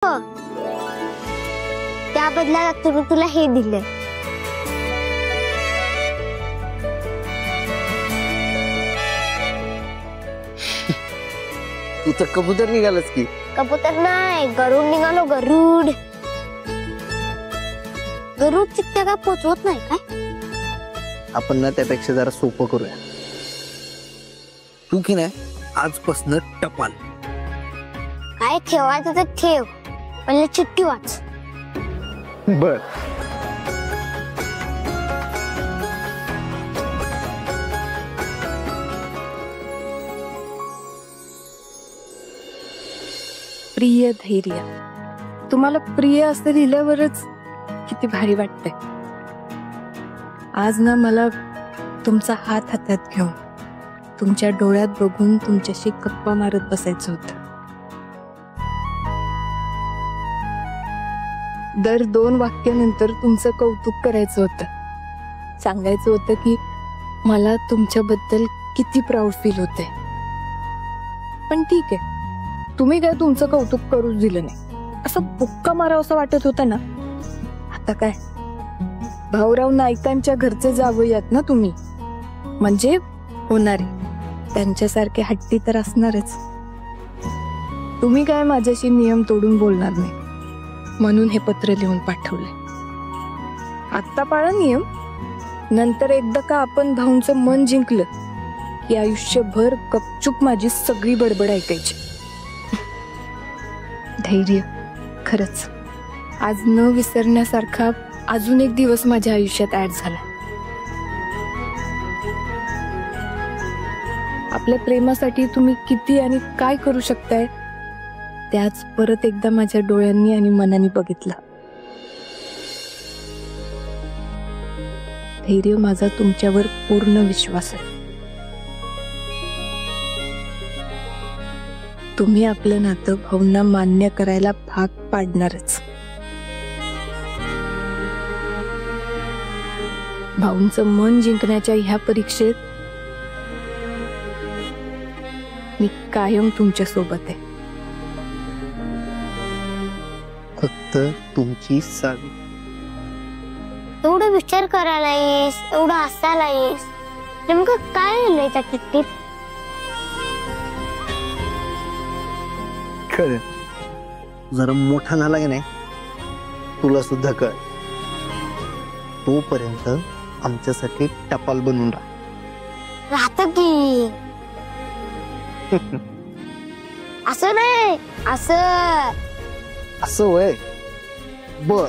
त्या बदल्यात तुम्ही तुला हे दिले। तू तर कबूतर निघालस की। कबूतर नाही, गरुड निघालो, गरुड। गरुड चित्त्या का पोचवत नाही काय? आपण ना त्यापेक्षा जरा सोपं करूया। तू की नाही आजपासून टपाल काय ठेवायचं तर ठेव, पण चिठ्ठी वाच। बर। प्रिय धैर्य, तुम्हाला प्रिय असं लिहिल्यावरच किती भारी वाटतंय। आज ना मला तुमचा हात हातात घेऊन तुमच्या डोळ्यात बघून तुमच्याशी गप्पा मारत बसायचं होतं। दर 2 वाक्यानंतर तुमचं कौतुक करायचं होतं, सांगायचं होतं की मला तुमच्याबद्दल किती प्राऊड फील होते। पण ठीक आहे, तुम्ही काय तुमचं कौतुक करूच दिलं नाही, असं बुक्का मारावं असं वाटत होतं ना। आता काय, भाऊराव नाईकांच्या घरचे जावयात ना तुम्ही, म्हणजे होणारे त्यांच्यासारखे हट्टी तर असणारच। तुम्ही काय माझ्याशी नियम तोडून बोलणार नाही म्हणून हे पत्र लिहून पाठवले। आत्ता पाळा नियम, नंतर एकदा का आपण भाऊंचं मन जिंकलं की आयुष्यभर गपचूप माझी सगळी बडबड ऐकायची। धैर्य, खरंच आज न विसरण्यासारखा अजून एक दिवस माझ्या आयुष्यात ऍड झाला। आपल्या प्रेमासाठी तुम्ही किती आणि काय करू शकताय त्याच परत एकदा माझ्या डोळ्यांनी आणि मनाने बघितलं। धैर्य, माझा तुमच्यावर पूर्ण विश्वास आहे। तुम्ही आपलं नातं भाऊंना मान्य करायला भाग पाडणारच। भाऊंचं मन जिंकण्याच्या ह्या परीक्षेत मी कायम तुमच्या सोबत आहे। फक्त तुमची सावी। एवढं विचार करायला येस, एवढं हसायला येस, नेमकं काय लिहिलंय त्या चिठ्ठीत? खरं जरा मोठा झाला की नाही तुला सुद्धा कळ। तोपर्यंत आमच्यासाठी टपाल बनून राहत की असं नाही, असं असं वय बर।